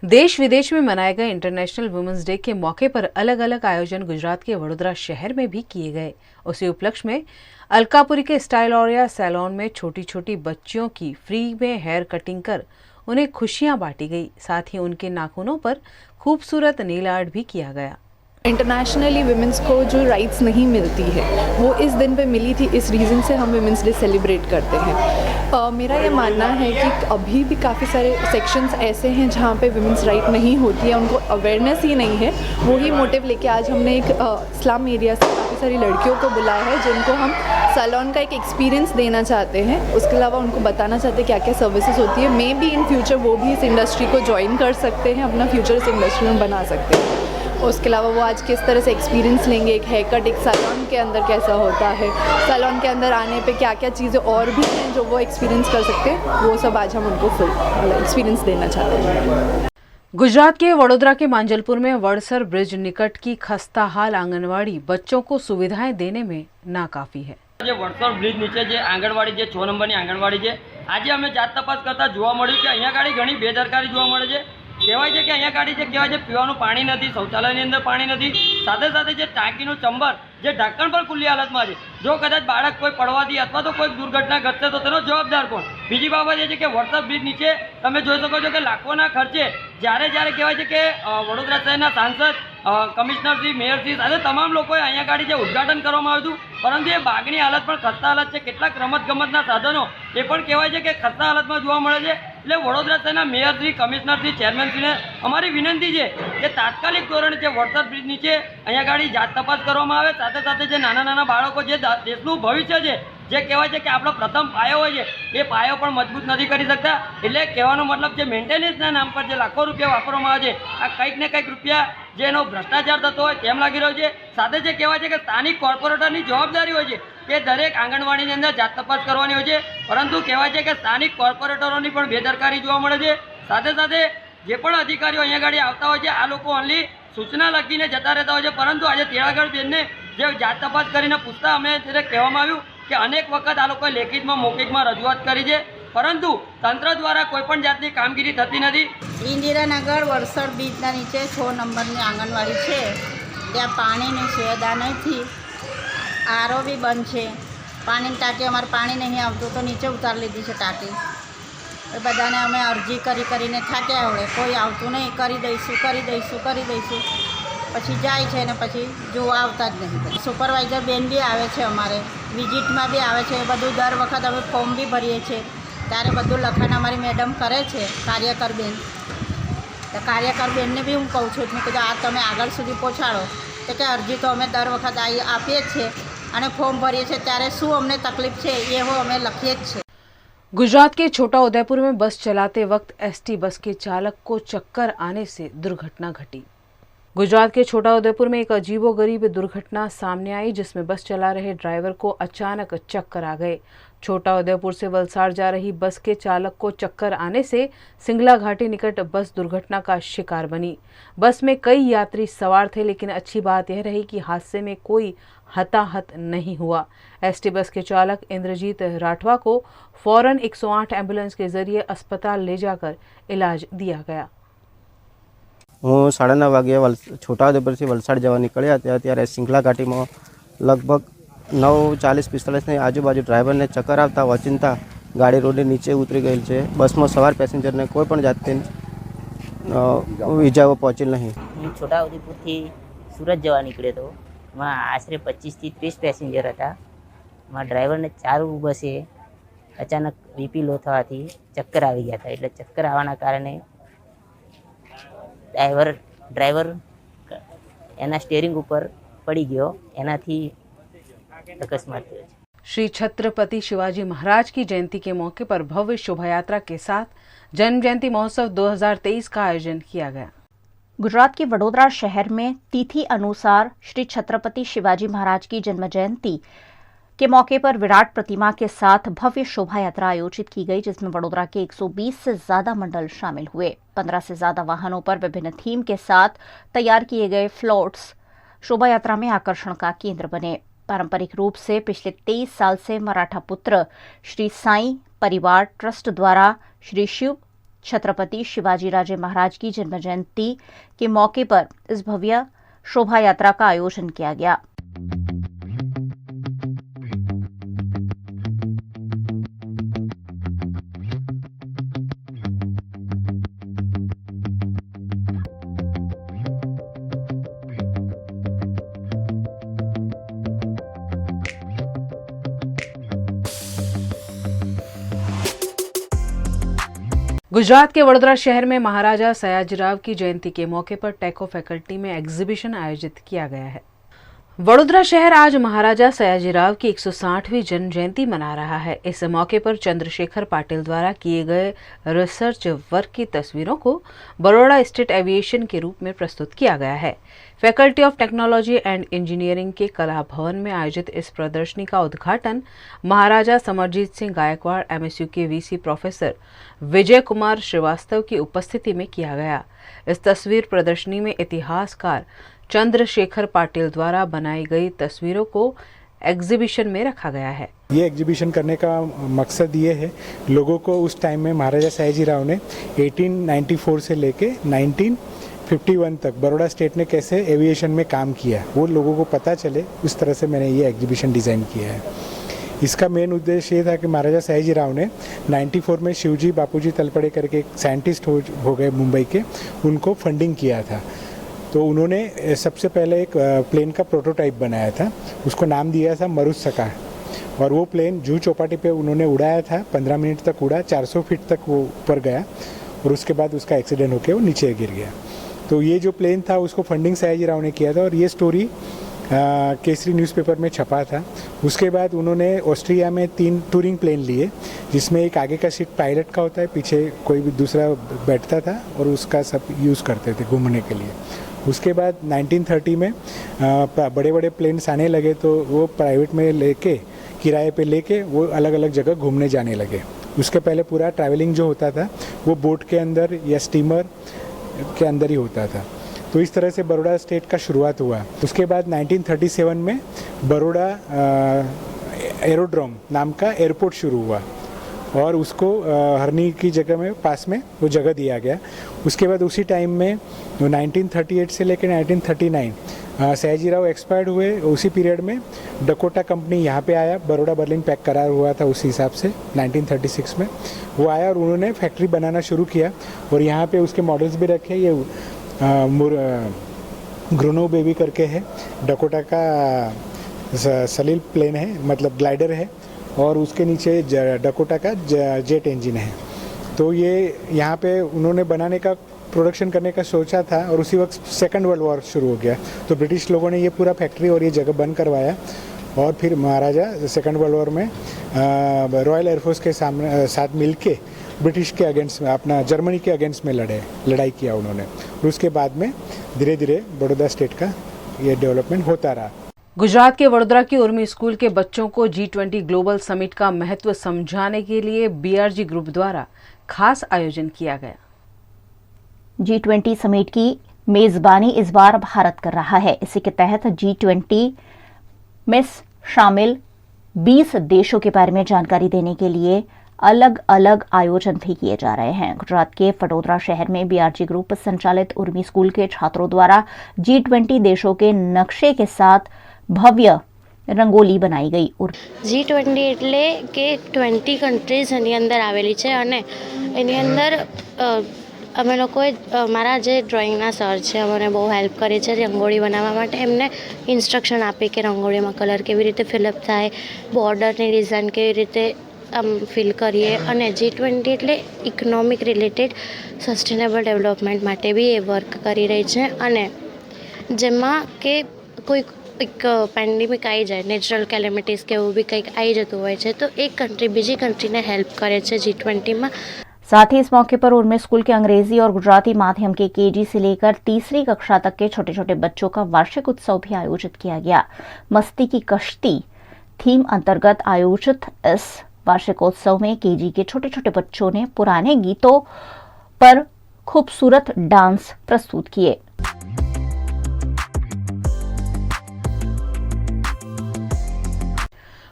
देश विदेश में मनाए गए इंटरनेशनल वुमेन्स डे के मौके पर अलग अलग आयोजन गुजरात के वडोदरा शहर में भी किए गए। उसी उपलक्ष्य में अलकापुरी के स्टाइलौरिया सैलून में छोटी छोटी बच्चियों की फ्री में हेयर कटिंग कर उन्हें खुशियां बांटी गई। साथ ही उनके नाखूनों पर खूबसूरत नेल आर्ट भी किया गया। इंटरनेशनली वुमेंस को जो राइट्स नहीं मिलती है वो इस दिन पे मिली थी, इस रीज़न से हम वुमेंस डे सेलिब्रेट करते हैं। मेरा ये मानना है कि अभी भी काफ़ी सारे सेक्शंस ऐसे हैं जहाँ पे वुमेंस राइट नहीं होती है, उनको अवेयरनेस ही नहीं है। वही मोटिव लेके आज हमने एक स्लम एरिया से काफ़ी सारी लड़कियों को बुलाया है जिनको हम सैलून का एक एक्सपीरियंस देना चाहते हैं। उसके अलावा उनको बताना चाहते हैं क्या क्या सर्विसेज होती है। मे बी इन फ्यूचर वो भी इस इंडस्ट्री को ज्वाइन कर सकते हैं, अपना फ्यूचर इस इंडस्ट्री में बना सकते हैं। उसके अलावा वो आज किस तरह से एक्सपीरियंस लेंगे, एक हेयर कट एक सैलून के अंदर कैसा होता है, सैलून के अंदर आने पे क्या क्या चीज़ें और भी हैं जो वो एक्सपीरियंस कर सकते हैं, वो सब आज हम उनको फुल एक्सपीरियंस देना चाहते हैं। गुजरात के वडोदरा के मांजलपुर में वड़सर ब्रिज निकट की खस्ता हाल आंगनवाड़ी बच्चों को सुविधाएं देने में नाकाफी है। વડસર બ્રિજ નીચે જે આંગણવાડી જે 6 નંબરની આંગણવાડી છે, આજે અમે જાત તપાસ કરતા જોવા મળ્યું કે અહીંયા ગાડી ઘણી બેદરકારી જોવા મળે છે। કહેવાય છે કે અહીંયા ગાડી જે કહેવાય છે પીવાનું પાણી નથી, શૌચાલયની અંદર પાણી નથી, સાથે સાથે જે ટાંકીનું ચંબર જે ઢાંકણ પણ ખુલ્લી હાલતમાં છે, જો કદાચ બાળક કોઈ પડવાથી અથવા તો કોઈ દુર્ઘટના ઘટશે તો તેનો જવાબદાર કોણ? બીજી બાબત એ છે કે વડસર બ્રિજ નીચે તમે જોઈ શકો છો કે લાખોના ખર્ચે જ્યારે કહેવાય છે કે વડોદરા શહેરના સાંસદ, કમિશનરશ્રી, મેયરશ્રી સાથે તમામ લોકોએ અહીંયા ગાડી જે ઉદ્ઘાટન કરવામાં આવ્યું હતું, પરંતુ એ બાગની હાલત પણ ખસ્તા હાલત છે। કેટલાક રમતગમતના સાધનો એ પણ કહેવાય છે કે ખસ્તા હાલતમાં જોવા મળે છે। એટલે વડોદરા શહેરના મેયરશ્રી, કમિશનરશ્રી, ચેરમેનશ્રીને અમારી વિનંતી છે કે તાત્કાલિક ધોરણે જે વડસર બ્રિજ નીચે અહીંયા ગાડી જાત તપાસ કરવામાં આવે। સાથે સાથે જે નાના નાના બાળકો જે દેશનું ભવિષ્ય છે, જે કહેવાય છે કે આપણો પ્રથમ પાયો હોય છે, એ પાયો પણ મજબૂત નથી કરી શકતા। એટલે કહેવાનો મતલબ જે મેન્ટેનન્સના નામ પર જે લાખો રૂપિયા વાપરવામાં આવે છે, આ કંઈક ને કંઈક રૂપિયા જે એનો ભ્રષ્ટાચાર થતો હોય તેમ લાગી રહ્યો છે। સાથે જે કહેવાય છે કે સ્થાનિક કોર્પોરેટરની જવાબદારી હોય છે કે દરેક આંગણવાડીની અંદર જાત તપાસ કરવાની હોય છે, પરંતુ કહેવાય છે કે સ્થાનિક કોર્પોરેટરોની પણ બેદરકારી જોવા મળે છે। સાથે સાથે જે પણ અધિકારીઓ અહીંયા ગાડી આવતા હોય છે, આ લોકો ઓનલી સૂચના લખીને જતા રહેતા હોય છે, પરંતુ આજે તેડાગઢ બેનને જે જાત તપાસ કરીને પૂછતા અમે ત્યારે કહેવામાં આવ્યું કે અનેક વખત આ લોકોએ લેખિતમાં મૌખિકમાં રજૂઆત કરી છે, પરંતુ તંત્ર દ્વારા કોઈપણ જાતની કામગીરી થતી નથી। ઇન્દિરાનગર વડસર બીચના નીચે 6 નંબરની આંગણવાડી છે, ત્યાં પાણીની સુવિધા નથી, આરો બી બંધ છે, પાણીની ટાંકી અમારે પાણી નહીં આવતું તો નીચે ઉતારી લીધી છે ટાંકી। એ બધાને અમે અરજી કરીને થાક્યા આવડે, કોઈ આવતું નહીં, કરી દઈશું, પછી જાય છે ને પછી જોવા આવતા જ નહીં। સુપરવાઇઝર બેન બી આવે છે, અમારે વિઝિટમાં બી આવે છે, બધું દર વખત અમે ફોર્મ બી ભરીએ છીએ ત્યારે બધું લખાણ અમારી મેડમ કરે છે, કાર્યકર બેન। તો કાર્યકર બેનને બી હું કહું છું કે આ તમે આગળ સુધી પહોંચાડો, તો કે અરજી તો અમે દર વખત આપીએ જ છીએ અને ફોર્મ भरिए छे त्यारे शू अमने तकलीफ छे ये हो अमे लखीए ज छे। गुजरात के छोटा उदयपुर में बस चलाते वक्त एसटी बस के चालक को चक्कर आने से दुर्घटना घटी। गुजरात के छोटा उदयपुर में एक अजीबोगरीब दुर्घटना सामने आई जिसमें बस चला रहे ड्राइवर को अचानक चक्कर आ गए। छोटा उदयपुर से वलसाड़ जा रही बस के चालक को चक्कर आने से सिंगला घाटी निकट बस दुर्घटना का शिकार बनी। बस में कई यात्री सवार थे, लेकिन अच्छी बात यह रही कि हादसे में कोई हताहत नहीं हुआ। एसटी बस के चालक इंद्रजीत राठवा को फौरन 108 एम्बुलेंस के जरिए अस्पताल ले जाकर इलाज दिया गया। હું 9:30 વાગે છોટા ઉદેપુરથી વલસાડ જવા નીકળ્યા હતા ત્યારે સિંગલા ઘાટીમાં લગભગ 9:40-45ની આજુબાજુ ડ્રાઈવરને ચક્કર આવતા ઓચિંતા ગાડી રોડની નીચે ઉતરી ગયેલ છે। બસમાં સવાર પેસેન્જરને કોઈ પણ જાતની ઇજાઓ પહોંચેલ નહીં। હું છોટા ઉદેપુરથી સુરત જવા નીકળ્યો હતો, એમાં આશરે 25થી 30 પેસેન્જર હતા। એમાં ડ્રાઈવરને ચાલુ બસે અચાનક બીપી લો થવાથી ચક્કર આવી ગયા હતા, એટલે ચક્કર આવવાના કારણે ड्राइवर एना स्टीयरिंग ऊपर पड़ी गयो, एनाथी अकस्मात थयो। श्री छत्रपति शिवाजी महाराज की जयंती के मौके पर भव्य शोभा यात्रा के साथ जन्म जयंती महोत्सव 2023 का आयोजन किया गया। गुजरात के वडोदरा शहर में तिथि अनुसार श्री छत्रपति शिवाजी महाराज की जन्म जयंती के मौके पर विराट प्रतिमा के साथ भव्य शोभा यात्रा आयोजित की गई, जिसमें वडोदरा के 120 से ज्यादा मंडल शामिल हुए। 15 से ज्यादा वाहनों पर विभिन्न थीम के साथ तैयार किए गए फ्लोट्स शोभा यात्रा में आकर्षण का केंद्र बने। पारंपरिक रूप से पिछले 23 साल से मराठा पुत्र श्री साईं परिवार ट्रस्ट द्वारा श्री शिव छत्रपति शिवाजी राजे महाराज की जन्म जयंती के मौके पर इस भव्य शोभा यात्रा का आयोजन किया गया। गुजरात के वडोदरा शहर में महाराजा सयाजीराव की जयंती के मौके पर टेको फैकल्टी में एग्जीबिशन आयोजित किया गया है। वडोदरा शहर आज महाराजा सयाजीराव की 160वीं जन्म जयंती मना रहा है। इस मौके पर चंद्रशेखर पाटिल द्वारा किए गए रिसर्च वर्क की तस्वीरों को बड़ौदा स्टेट एविएशन के रूप में प्रस्तुत किया गया है। Faculty of technology and engineering के कला भवन में आयोजित इस प्रदर्शनी का उद्घाटन महाराजा समरजीत सिंह गायकवाड़ MSU के VC प्रोफेसर विजय कुमार श्रीवास्तव की उपस्थिति में किया गया। इस तस्वीर प्रदर्शनी में इतिहासकार चंद्रशेखर पाटिल द्वारा बनाई गई तस्वीरों को एग्जीबिशन में रखा गया है। ये एग्जीबिशन करने का मकसद ये है, लोगों को उस टाइम में महाराजा सयाजीराव ने 1894 से लेके 1951 तक बड़ौदा स्टेट ने कैसे एविएशन में काम किया वो लोगों को पता चले, उस तरह से मैंने ये एग्जीबिशन डिज़ाइन किया है। इसका मेन उद्देश्य ये था कि महाराजा सयाजीराव ने 94 में शिवजी बापूजी तलपड़े करके एक साइंटिस्ट हो गए मुंबई के, उनको फंडिंग किया था। तो उन्होंने सबसे पहले एक प्लेन का प्रोटोटाइप बनाया था, उसको नाम दिया था मरुत्सका, और वो प्लेन जुहू चौपाटी पे उन्होंने उड़ाया था। 15 मिनट तक उड़ा, 400 फीट तक वो ऊपर गया और उसके बाद उसका एक्सीडेंट होकर वो नीचे गिर गया। तो ये जो प्लेन था उसको फंडिंग सयाजीराव ने किया था और ये स्टोरी केसरी न्यूज़पेपर में छपा था। उसके बाद उन्होंने ऑस्ट्रिया में 3 टूरिंग प्लेन लिए, जिसमें एक आगे का सीट पायलट का होता है, पीछे कोई भी दूसरा बैठता था और उसका सब यूज़ करते थे घूमने के लिए। उसके बाद 1930 में बड़े बड़े प्लेन्स आने लगे तो वो प्राइवेट में लेके किराए पे लेके वो अलग अलग जगह घूमने जाने लगे। उसके पहले पूरा ट्रैवलिंग जो होता था वो बोट के अंदर या स्टीमर के अंदर ही होता था। तो इस तरह से बड़ौदा स्टेट का शुरुआत हुआ। उसके बाद 1937 में बड़ौदा एरोड्रोम नाम का एयरपोर्ट शुरू हुआ और उसको हरनी की जगह में पास में वो जगह दिया गया। उसके बाद उसी टाइम में 1938 से लेकर 1939 सयाजीराव एक्सपायर्ड हुए। उसी पीरियड में डकोटा कंपनी यहाँ पे आया, बड़ौदा बर्लिन पैक करार हुआ था उसी हिसाब से 1936 में वो आया और उन्होंने फैक्ट्री बनाना शुरू किया और यहाँ पे उसके मॉडल्स भी रखे। ये ग्रोनो बेबी करके है, डकोटा का सलील प्लेन है, मतलब ग्लाइडर है, और उसके नीचे डकोटा का जेट इंजन है। तो ये यहाँ पे उन्होंने बनाने का प्रोडक्शन करने का सोचा था और उसी वक्त सेकंड वर्ल्ड वॉर शुरू हो गया। तो ब्रिटिश लोगों ने ये पूरा फैक्ट्री और ये जगह बंद करवाया और फिर महाराजा सेकंड वर्ल्ड वॉर में रॉयल एयरफोर्स के साथ मिलके ब्रिटिश के अगेंस्ट में, अपना जर्मनी के अगेंस्ट में लड़ाई किया उन्होंने। और उसके बाद में धीरे धीरे बड़ौदा स्टेट का ये डेवलपमेंट होता रहा। गुजरात के वडोदरा की उर्मी स्कूल के बच्चों को G20 ग्लोबल समिट का महत्व समझाने के लिए BRG ग्रुप द्वारा खास आयोजन किया गया। G20 समिट की मेजबानी इस बार भारत कर रहा है। इसी के तहत G20 में शामिल 20 देशों के बारे में जानकारी देने के लिए अलग अलग आयोजन भी किए जा रहे हैं। गुजरात के वडोदरा शहर में BRG ग्रुप संचालित उर्मी स्कूल के छात्रों द्वारा G20 देशों के नक्शे के साथ भव्य रंगोली बनाई गई। G20 એટલે કે 20 કન્ટ્રીઝ એની અંદર આવેલી છે અને એની અંદર અમે લોકોએ મારા જે ડ્રોઈંગના સર છે અમને બહુ હેલ્પ કરી છે રંગોળી બનાવવા માટે। એમને ઇન્સ્ટ્રક્શન આપી કે રંગોળીમાં કલર કેવી રીતે ફિલઅપ થાય, બોર્ડરની ડિઝાઇન કેવી રીતે ફિલ કરીએ, અને G20 એટલે ઇકોનોમિક રિલેટેડ સસ્ટેનેબલ ડેવલપમેન્ટ માટે બી એ વર્ક કરી રહી છે। અને જેમાં કે કોઈ એક પેન્ડેમિક આવી જાય, નેચરલ કેલેમિટીઝ કે એવું બી કંઈક આવી જતું હોય છે તો એક કન્ટ્રી બીજી કન્ટ્રીને હેલ્પ કરે છે G20 માં। साथ ही इस मौके पर उर्मी स्कूल के अंग्रेजी और गुजराती माध्यम के KG से लेकर तीसरी कक्षा तक के छोटे छोटे बच्चों का वार्षिक उत्सव भी आयोजित किया गया। मस्ती की कश्ती थीम अंतर्गत आयोजित इस वार्षिकोत्सव में KG के छोटे छोटे बच्चों ने पुराने गीतों पर खूबसूरत डांस प्रस्तुत किए।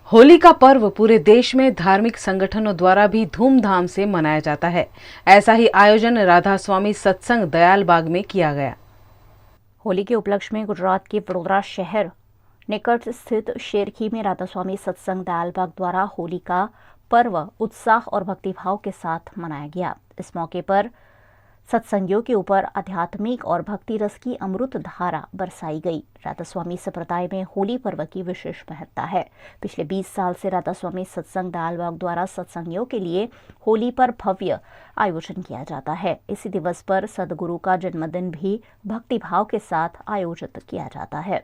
होली का पर्व पूरे देश में धार्मिक संगठनों द्वारा भी धूमधाम से मनाया जाता है। ऐसा ही आयोजन राधा स्वामी सत्संग दयाल बाग में किया गया। होली के उपलक्ष्य में गुजरात के वडोदरा शहर निकट स्थित शेरखी में राधा स्वामी सत्संग दयाल बाग द्वारा होली का पर्व उत्साह और भक्तिभाव के साथ मनाया गया। इस मौके पर सत्संगियों के ऊपर आध्यात्मिक और भक्ति रस की अमृत धारा बरसाई गई। राधास्वामी संप्रदाय में होली पर्व की विशेष महत्ता है। पिछले 20 साल से राधास्वामी सत्संग दालबाग द्वारा सत्संगियों के लिए होली पर भव्य आयोजन किया जाता है। इसी दिवस पर सदगुरु का जन्मदिन भी भक्तिभाव के साथ आयोजित किया जाता है।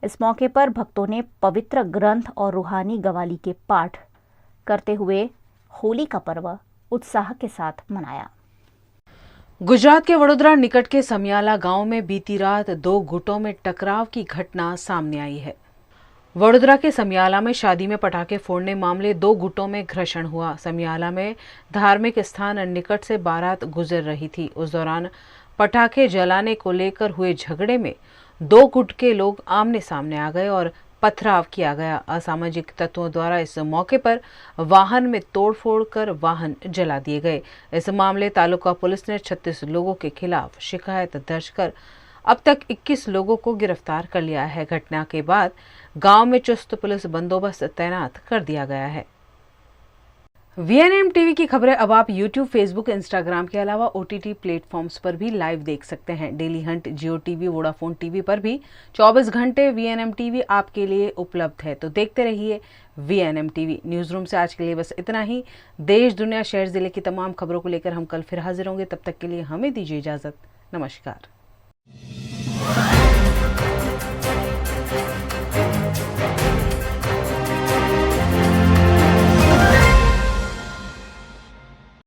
इस मौके पर भक्तों ने पवित्र ग्रंथ और रूहानी गवाली के पाठ करते हुए होली का पर्व उत्साह के साथ मनाया। गुजरात के वडोदरा निकट के समियाला गांव में बीती रात 2 गुटों में टकराव की घटना सामने आई है। वडोदरा के समियाला में शादी में पटाखे फोड़ने मामले 2 गुटों में घर्षण हुआ। समियाला में धार्मिक स्थान निकट से बारात गुजर रही थी। उस दौरान पटाखे जलाने को लेकर हुए झगड़े में 2 गुट के लोग आमने सामने आ गए और पथराव किया गया। असामाजिक तत्वों द्वारा इस मौके पर वाहन में तोड़फोड़ कर वाहन जला दिए गए। इस मामले तालुका पुलिस ने 36 लोगों के खिलाफ शिकायत दर्ज कर अब तक 21 लोगों को गिरफ्तार कर लिया है। घटना के बाद गांव में चुस्त पुलिस बंदोबस्त तैनात कर दिया गया है। VNM टीवी की खबरें अब आप YouTube, Facebook, Instagram के अलावा OTT प्लेटफॉर्म्स पर भी लाइव देख सकते हैं। डेली हंट, जियो टीवी, वोडाफोन टीवी पर भी 24 घंटे VNM टीवी आपके लिए उपलब्ध है। तो देखते रहिए VNM टीवी। न्यूज रूम से आज के लिए बस इतना ही। देश, दुनिया, शहर, जिले की तमाम खबरों को लेकर हम कल फिर हाजिर होंगे। तब तक के लिए हमें दीजिए इजाजत। नमस्कार।